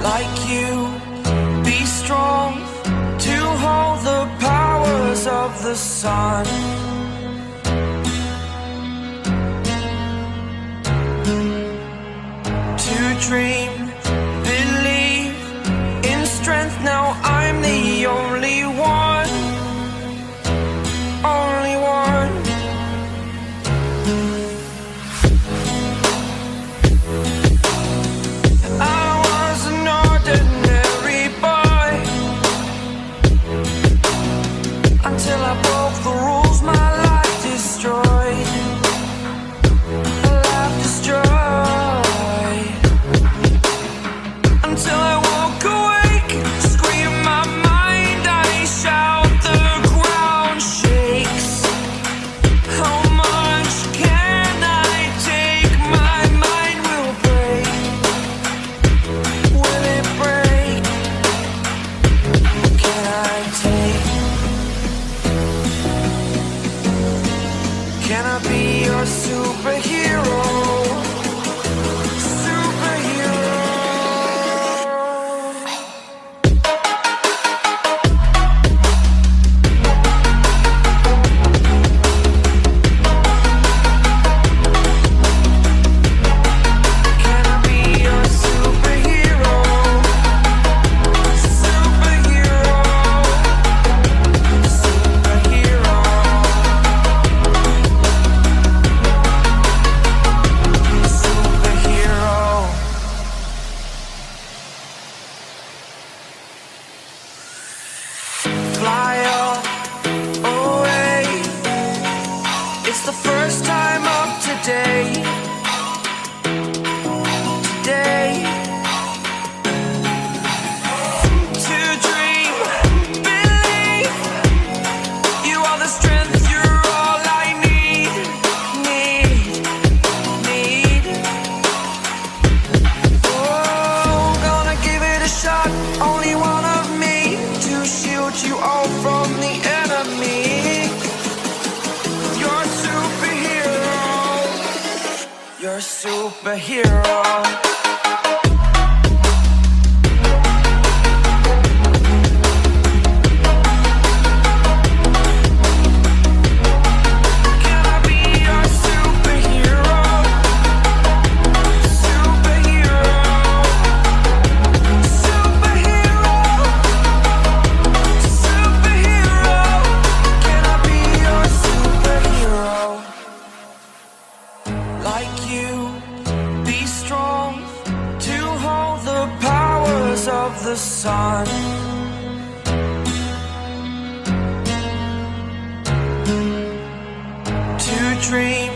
like you. Be strong to hold the powers of the sun. To dream, believe in strength. Now I'm the only one, only one. I was an ordinary boy until I broke the rules. My life destroyed, a life destroyed. Until I woke awake, scream my mind, I shout, the ground shakes. How much can I take? My mind will break. Will it break? Can I take? Can I be your superhero? Superhero. Can I be your superhero? Superhero. Superhero. Superhero. Fly away. It's the first time of today. Today. To dream, believe. You are the strength, you're all I need. Need. Oh, gonna give it a shot. Only one of me to shield you all from the enemy. You're a superhero. You're a superhero. Can I be your superhero? Superhero. Superhero. Superhero. Can I be your superhero? Like you, be strong to hold the powers of the sun. To dream,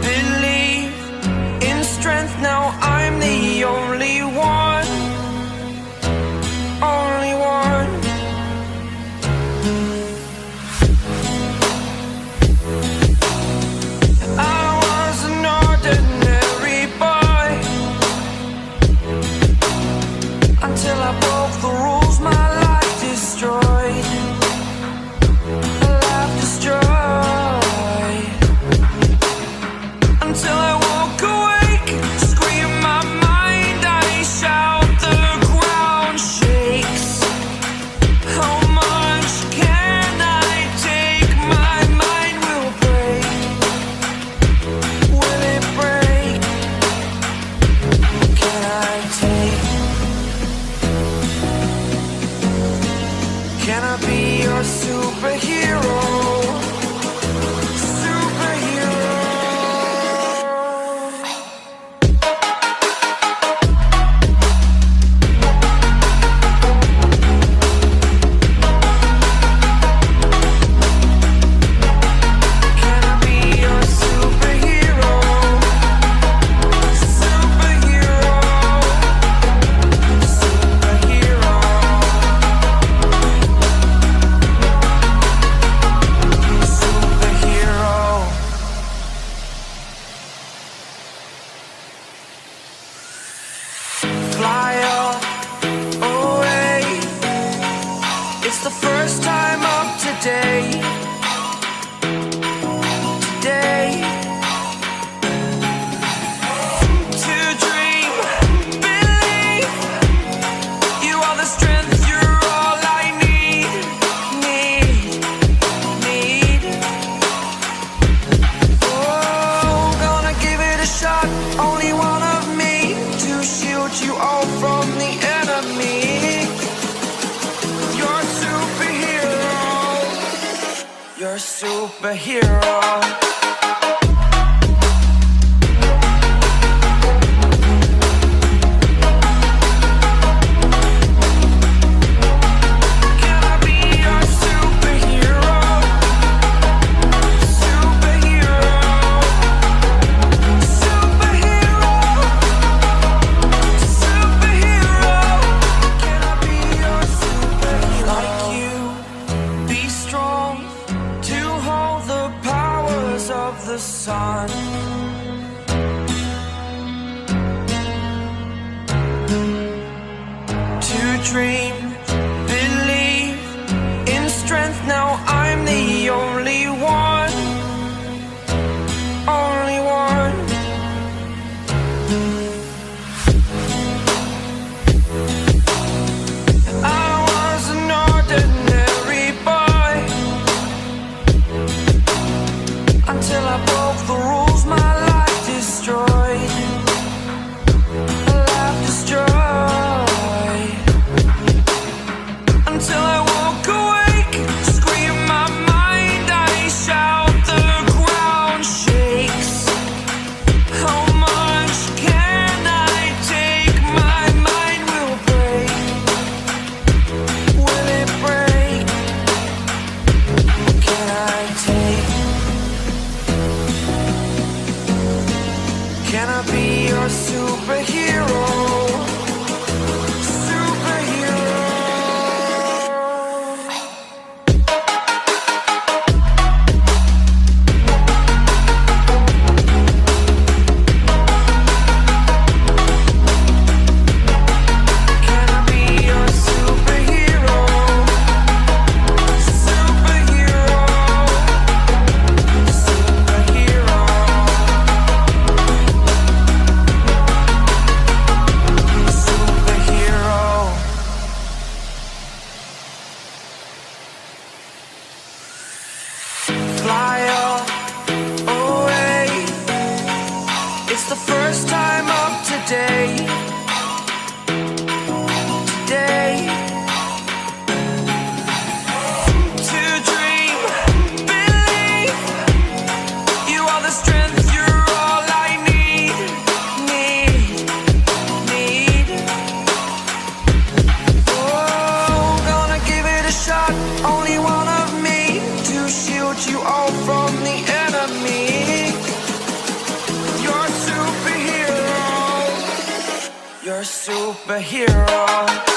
believe in strength. Now I'm the only one, only one. I was an ordinary boy until I broke the rules. My life destroyed, a life destroyed. Until I woke awake, scream my mind, I shout, the ground shakes. How much can I take? My mind will break. Will it break? Can I take? Can I be your superhero? Superhero. Can I be your superhero? Superhero. Superhero. you all from the enemy. You're a superhero. You're a superhero. The sun, to dream, believe in strength. Now I'm the only one, only one. I was an ordinary boy until I broke the rules, my life destroyed. Life destroyed. Until I woke awake, scream my mind, I shout, the ground shakes. How much can I take? My mind will break. Will it break? Can I take? Can I be your superhero? Superhero. Can I be your superhero? Superhero. Superhero. Fly away. It's the first time of today. Today. To dream, believe. You are the strength, you're all I need. Need. Oh, gonna give it a shot. Only one of me to shield you all from the enemy. You're a superhero. You're a superhero.